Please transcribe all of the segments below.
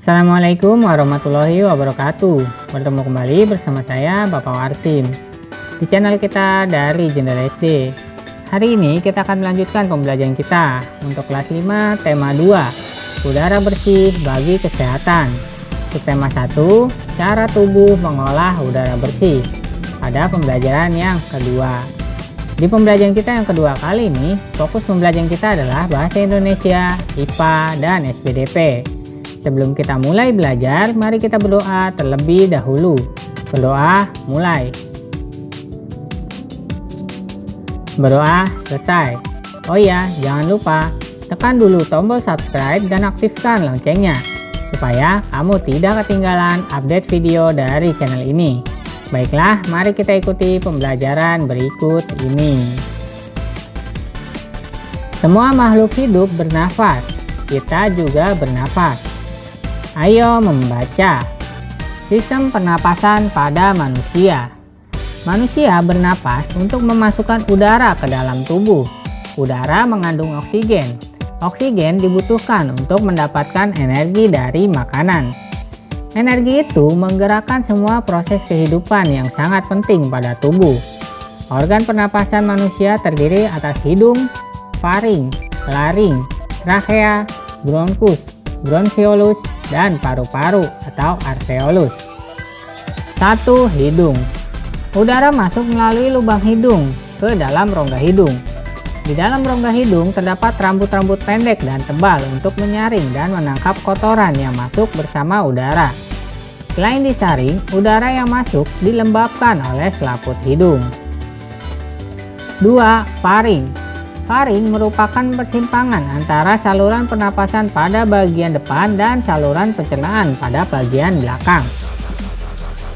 Assalamualaikum warahmatullahi wabarakatuh. Bertemu kembali bersama saya Bapak Warsim di channel kita dari Jendela SD. Hari ini kita akan melanjutkan pembelajaran kita untuk kelas 5 tema 2 udara bersih bagi kesehatan. Untuk tema 1 cara tubuh mengolah udara bersih pada pembelajaran yang kedua. Di pembelajaran kita yang kedua kali ini, fokus pembelajaran kita adalah bahasa Indonesia, IPA, dan SPDP. Sebelum kita mulai belajar, mari kita berdoa terlebih dahulu. Berdoa mulai. Berdoa selesai. Oh ya, jangan lupa tekan dulu tombol subscribe dan aktifkan loncengnya supaya kamu tidak ketinggalan update video dari channel ini. Baiklah, mari kita ikuti pembelajaran berikut ini. Semua makhluk hidup bernafas, kita juga bernafas. Ayo membaca. Sistem pernapasan pada manusia. Manusia bernapas untuk memasukkan udara ke dalam tubuh. Udara mengandung oksigen. Oksigen dibutuhkan untuk mendapatkan energi dari makanan. Energi itu menggerakkan semua proses kehidupan yang sangat penting pada tubuh. Organ pernapasan manusia terdiri atas hidung, faring, laring, trakea, bronkus, bronchiolus, dan paru-paru atau alveolus. 1. Hidung. Udara masuk melalui lubang hidung ke dalam rongga hidung. Di dalam rongga hidung terdapat rambut-rambut pendek dan tebal untuk menyaring dan menangkap kotoran yang masuk bersama udara. Selain disaring, udara yang masuk dilembabkan oleh selaput hidung. 2. Faring. Faring merupakan persimpangan antara saluran pernapasan pada bagian depan dan saluran pencernaan pada bagian belakang.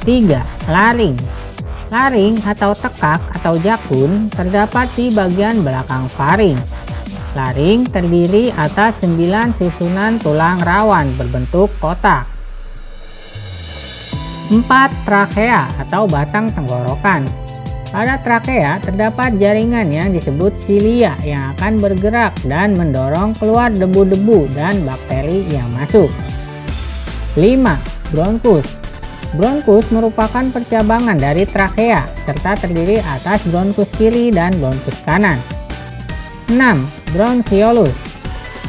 3. Laring. Laring atau tekak atau jakun terdapat di bagian belakang faring. Laring terdiri atas 9 susunan tulang rawan berbentuk kotak. 4. Trakea atau batang tenggorokan. Pada trakea terdapat jaringan yang disebut silia yang akan bergerak dan mendorong keluar debu-debu dan bakteri yang masuk. 5. Bronkus. Bronkus merupakan percabangan dari trakea serta terdiri atas bronkus kiri dan bronkus kanan. 6. Bronchiolus.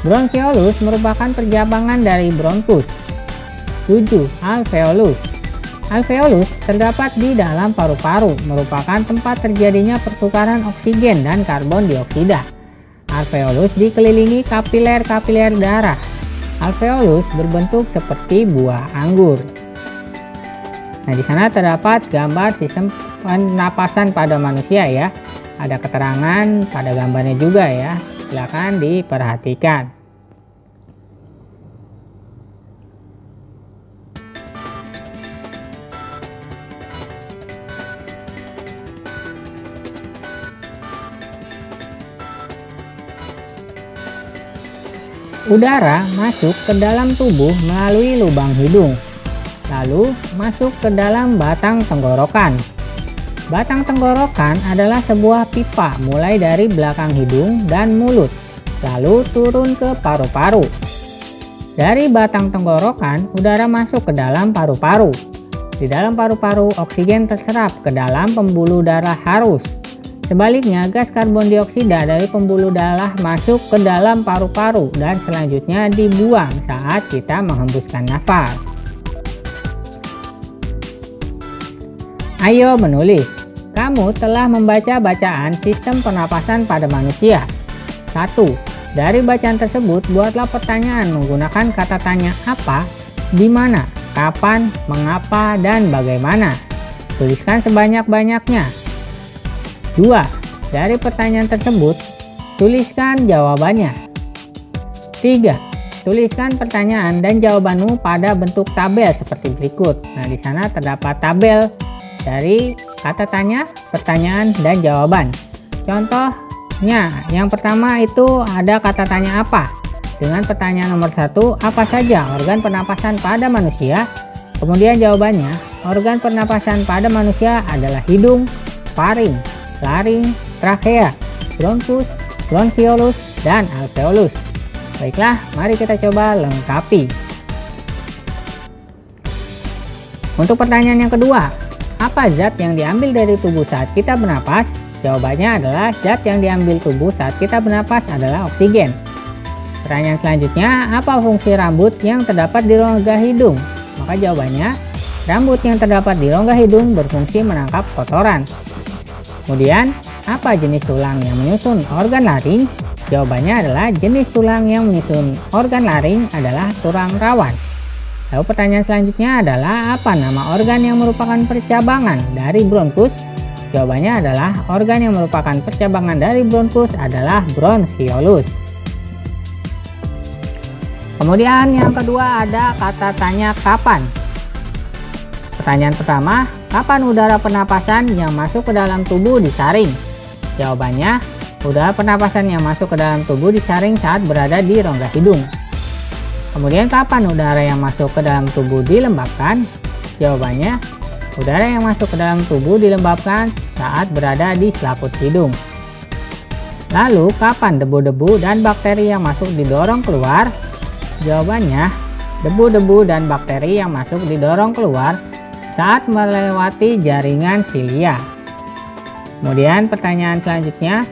Bronchiolus merupakan percabangan dari bronkus. 7. Alveolus. Alveolus terdapat di dalam paru-paru, merupakan tempat terjadinya pertukaran oksigen dan karbon dioksida. Alveolus dikelilingi kapiler-kapiler darah. Alveolus berbentuk seperti buah anggur. Nah, di sana terdapat gambar sistem pernapasan pada manusia ya. Ada keterangan pada gambarnya juga ya. Silakan diperhatikan. Udara masuk ke dalam tubuh melalui lubang hidung, lalu masuk ke dalam batang tenggorokan. Batang tenggorokan adalah sebuah pipa mulai dari belakang hidung dan mulut, lalu turun ke paru-paru. Dari batang tenggorokan, udara masuk ke dalam paru-paru. Di dalam paru-paru, oksigen terserap ke dalam pembuluh darah halus. Sebaliknya, gas karbon dioksida dari pembuluh darah masuk ke dalam paru-paru dan selanjutnya dibuang saat kita menghembuskan nafas. Ayo menulis. Kamu telah membaca bacaan sistem pernapasan pada manusia. 1. Dari bacaan tersebut, buatlah pertanyaan menggunakan kata tanya apa, di mana, kapan, mengapa, dan bagaimana. Tuliskan sebanyak-banyaknya. 2. Dari pertanyaan tersebut, tuliskan jawabannya. 3. Tuliskan pertanyaan dan jawabanmu pada bentuk tabel seperti berikut. Nah, di sana terdapat tabel dari kata tanya, pertanyaan, dan jawaban. Contohnya, yang pertama itu ada kata tanya apa. Dengan pertanyaan nomor 1, apa saja organ pernapasan pada manusia? Kemudian jawabannya, organ pernapasan pada manusia adalah hidung, faring, laring, trakea, bronkus, bronchiolus, dan alveolus. Baiklah, mari kita coba lengkapi. Untuk pertanyaan yang kedua, apa zat yang diambil dari tubuh saat kita bernapas? Jawabannya adalah zat yang diambil tubuh saat kita bernapas adalah oksigen. Pertanyaan selanjutnya, apa fungsi rambut yang terdapat di rongga hidung? Maka jawabannya, rambut yang terdapat di rongga hidung berfungsi menangkap kotoran. Kemudian, apa jenis tulang yang menyusun organ laring? Jawabannya adalah jenis tulang yang menyusun organ laring adalah tulang rawan. Lalu pertanyaan selanjutnya adalah apa nama organ yang merupakan percabangan dari bronkus? Jawabannya adalah organ yang merupakan percabangan dari bronkus adalah bronchiolus. Kemudian yang kedua ada kata tanya kapan. Pertanyaan pertama, kapan udara pernapasan yang masuk ke dalam tubuh disaring? Jawabannya, udara pernapasan yang masuk ke dalam tubuh disaring saat berada di rongga hidung. Kemudian kapan udara yang masuk ke dalam tubuh dilembabkan? Jawabannya, udara yang masuk ke dalam tubuh dilembabkan saat berada di selaput hidung. Lalu kapan debu-debu dan bakteri yang masuk didorong keluar? Jawabannya, debu-debu dan bakteri yang masuk didorong keluar saat melewati jaringan silia. Kemudian pertanyaan selanjutnya,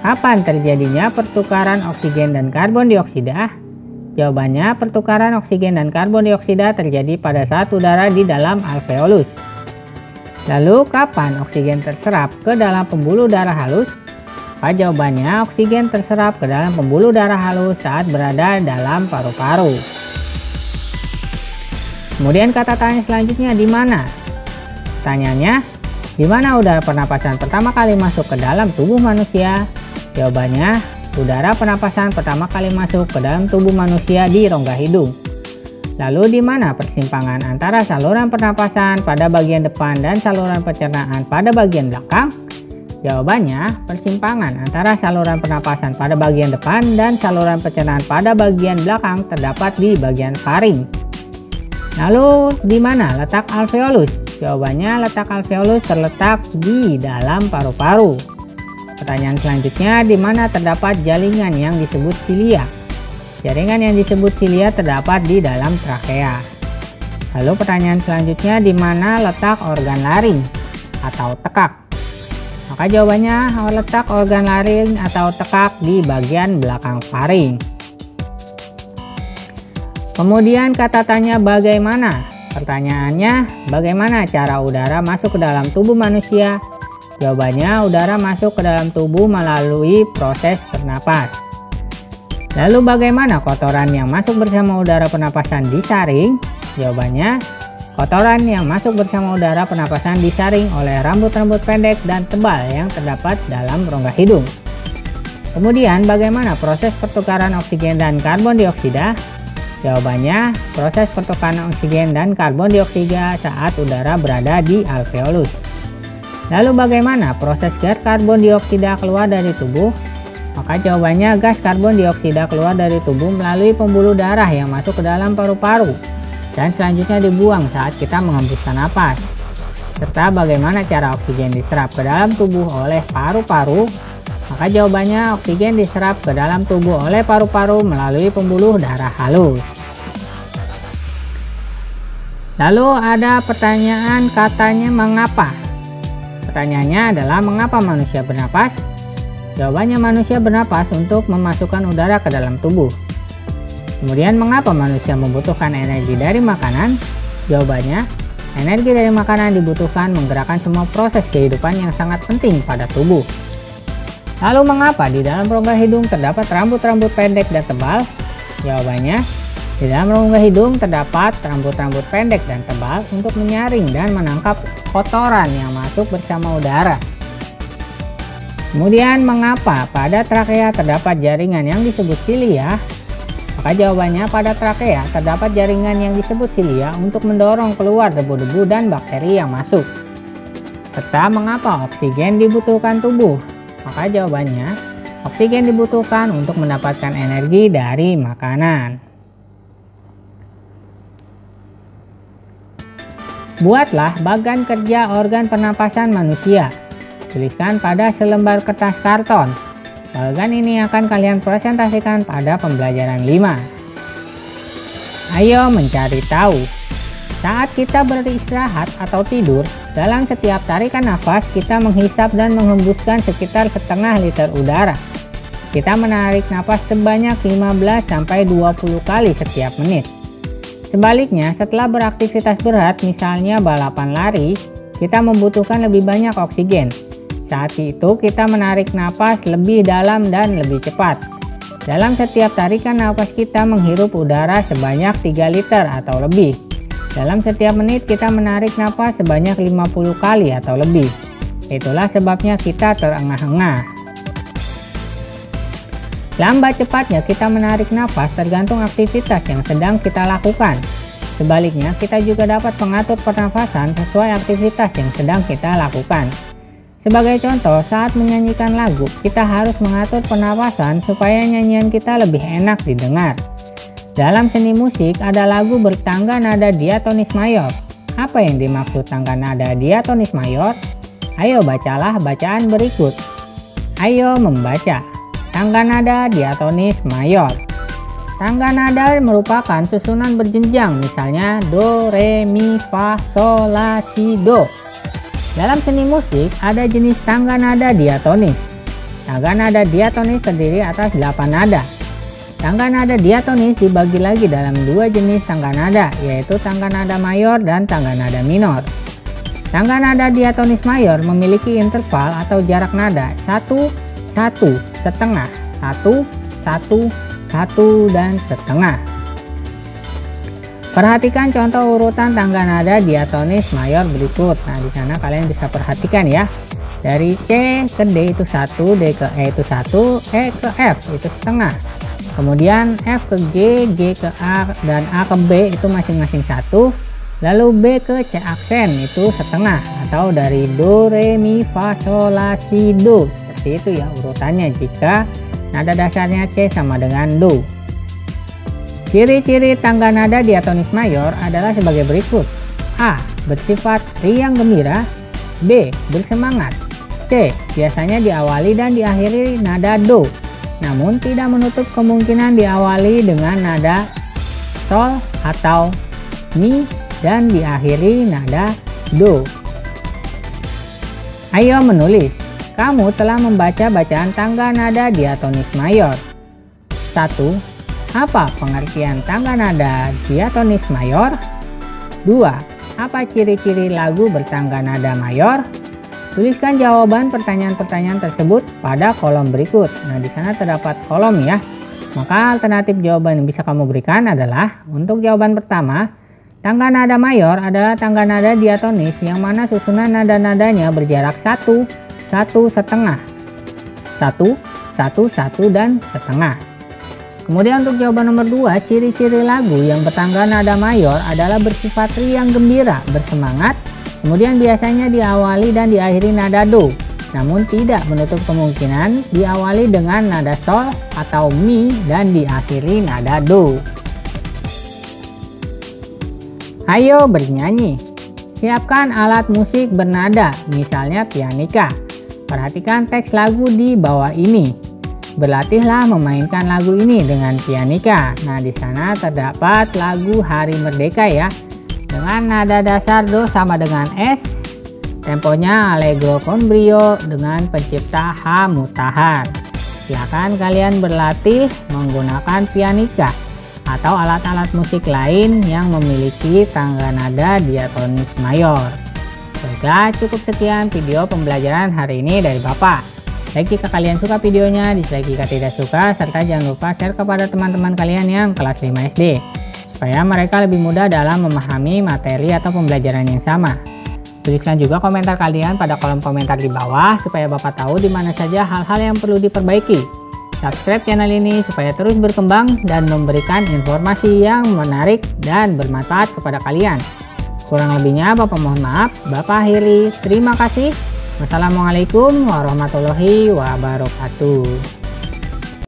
kapan terjadinya pertukaran oksigen dan karbon dioksida? Jawabannya, pertukaran oksigen dan karbon dioksida terjadi pada saat udara di dalam alveolus. Lalu, kapan oksigen terserap ke dalam pembuluh darah halus? Jawabannya, oksigen terserap ke dalam pembuluh darah halus saat berada dalam paru-paru. Kemudian kata tanya selanjutnya di mana? Pertanyaannya, di mana udara pernapasan pertama kali masuk ke dalam tubuh manusia? Jawabannya, udara pernapasan pertama kali masuk ke dalam tubuh manusia di rongga hidung. Lalu di mana persimpangan antara saluran pernapasan pada bagian depan dan saluran pencernaan pada bagian belakang? Jawabannya, persimpangan antara saluran pernapasan pada bagian depan dan saluran pencernaan pada bagian belakang terdapat di bagian faring. Lalu di mana letak alveolus? Jawabannya, letak alveolus terletak di dalam paru-paru. Pertanyaan selanjutnya, di mana terdapat jaringan yang disebut silia? Jaringan yang disebut silia terdapat di dalam trakea. Lalu pertanyaan selanjutnya, di mana letak organ laring atau tekak? Maka jawabannya, letak organ laring atau tekak di bagian belakang faring. Kemudian kata tanya bagaimana? Pertanyaannya, bagaimana cara udara masuk ke dalam tubuh manusia? Jawabannya, udara masuk ke dalam tubuh melalui proses bernapas. Lalu bagaimana kotoran yang masuk bersama udara pernapasan disaring? Jawabannya, kotoran yang masuk bersama udara pernapasan disaring oleh rambut-rambut pendek dan tebal yang terdapat dalam rongga hidung. Kemudian bagaimana proses pertukaran oksigen dan karbon dioksida? Jawabannya, proses pertukaran oksigen dan karbon dioksida saat udara berada di alveolus. Lalu bagaimana proses gas karbon dioksida keluar dari tubuh? Maka jawabannya, gas karbon dioksida keluar dari tubuh melalui pembuluh darah yang masuk ke dalam paru-paru dan selanjutnya dibuang saat kita menghembuskan napas. Serta bagaimana cara oksigen diserap ke dalam tubuh oleh paru-paru? Maka jawabannya, oksigen diserap ke dalam tubuh oleh paru-paru melalui pembuluh darah halus. Lalu ada pertanyaan katanya mengapa? Pertanyaannya adalah mengapa manusia bernapas? Jawabannya, manusia bernapas untuk memasukkan udara ke dalam tubuh. Kemudian mengapa manusia membutuhkan energi dari makanan? Jawabannya, energi dari makanan dibutuhkan menggerakkan semua proses kehidupan yang sangat penting pada tubuh. Lalu mengapa di dalam rongga hidung terdapat rambut-rambut pendek dan tebal? Jawabannya, di dalam rongga hidung terdapat rambut-rambut pendek dan tebal untuk menyaring dan menangkap kotoran yang masuk bersama udara. Kemudian mengapa pada trakea terdapat jaringan yang disebut silia? Maka jawabannya, pada trakea terdapat jaringan yang disebut silia untuk mendorong keluar debu-debu dan bakteri yang masuk. Serta mengapa oksigen dibutuhkan tubuh? Maka jawabannya, oksigen dibutuhkan untuk mendapatkan energi dari makanan. Buatlah bagan kerja organ pernapasan manusia. Tuliskan pada selembar kertas karton. Bagan ini akan kalian presentasikan pada pembelajaran 5. Ayo mencari tahu. Saat kita beristirahat atau tidur, dalam setiap tarikan nafas kita menghisap dan menghembuskan sekitar setengah liter udara. Kita menarik nafas sebanyak 15-20 kali setiap menit. Sebaliknya, setelah beraktivitas berat, misalnya balapan lari, kita membutuhkan lebih banyak oksigen. Saat itu kita menarik nafas lebih dalam dan lebih cepat. Dalam setiap tarikan nafas kita menghirup udara sebanyak 3 liter atau lebih. Dalam setiap menit kita menarik nafas sebanyak 50 kali atau lebih. Itulah sebabnya kita terengah-engah. Lambat cepatnya kita menarik nafas tergantung aktivitas yang sedang kita lakukan. Sebaliknya, kita juga dapat mengatur pernafasan sesuai aktivitas yang sedang kita lakukan. Sebagai contoh, saat menyanyikan lagu, kita harus mengatur pernafasan supaya nyanyian kita lebih enak didengar. Dalam seni musik, ada lagu bertangga nada diatonis mayor. Apa yang dimaksud tangga nada diatonis mayor? Ayo bacalah bacaan berikut. Ayo membaca. Tangga nada diatonis mayor. Tangga nada merupakan susunan berjenjang, misalnya do, re, mi, fa, sol, la, si, do. Dalam seni musik, ada jenis tangga nada diatonis. Tangga nada diatonis terdiri atas 8 nada. Tangga nada diatonis dibagi lagi dalam 2 jenis tangga nada, yaitu tangga nada mayor dan tangga nada minor. Tangga nada diatonis mayor memiliki interval atau jarak nada 1, 1, setengah, 1, 1, 1, dan setengah. Perhatikan contoh urutan tangga nada diatonis mayor berikut. Nah, di sana kalian bisa perhatikan ya. Dari C ke D itu 1, D ke E itu 1, E ke F itu setengah. Kemudian F ke G, G ke A, dan A ke B itu masing-masing 1. Lalu B ke C aksen itu setengah, atau dari do, re, mi, fa, sol, la, si, do. Seperti itu ya urutannya jika nada dasarnya C sama dengan do. Ciri-ciri tangga nada diatonis mayor adalah sebagai berikut. A. Bersifat riang gembira. B. Bersemangat. C. Biasanya diawali dan diakhiri nada do, namun tidak menutup kemungkinan diawali dengan nada sol atau mi dan diakhiri nada do. Ayo menulis. Kamu telah membaca bacaan tangga nada diatonis mayor. 1. Apa pengertian tangga nada diatonis mayor? 2. Apa ciri-ciri lagu bertangga nada mayor? Tuliskan jawaban pertanyaan-pertanyaan tersebut pada kolom berikut. Nah, di sana terdapat kolom ya. Maka alternatif jawaban yang bisa kamu berikan adalah untuk jawaban pertama, tangga nada mayor adalah tangga nada diatonis yang mana susunan nada-nadanya berjarak 1, 1 setengah, 1, 1, 1, dan setengah. Kemudian untuk jawaban nomor 2, ciri-ciri lagu yang bertangga nada mayor adalah bersifat riang gembira, bersemangat, kemudian biasanya diawali dan diakhiri nada do, namun tidak menutup kemungkinan diawali dengan nada sol atau mi dan diakhiri nada do. Ayo bernyanyi. Siapkan alat musik bernada, misalnya pianika. Perhatikan teks lagu di bawah ini. Berlatihlah memainkan lagu ini dengan pianika. Nah, di sana terdapat lagu Hari Merdeka ya. Dengan nada dasar do sama dengan S. Temponya allegro con brio dengan pencipta H mutahan. Silakan kalian berlatih menggunakan pianika atau alat-alat musik lain yang memiliki tangga nada diatonis mayor. Baiklah, cukup sekian video pembelajaran hari ini dari Bapak. Like jika kalian suka videonya, dislike jika tidak suka, serta jangan lupa share kepada teman-teman kalian yang kelas 5 SD, supaya mereka lebih mudah dalam memahami materi atau pembelajaran yang sama. Tuliskan juga komentar kalian pada kolom komentar di bawah, supaya Bapak tahu di mana saja hal-hal yang perlu diperbaiki. Subscribe channel ini supaya terus berkembang dan memberikan informasi yang menarik dan bermanfaat kepada kalian. Kurang lebihnya Bapak mohon maaf. Bapak akhiri. Terima kasih. Wassalamualaikum warahmatullahi wabarakatuh.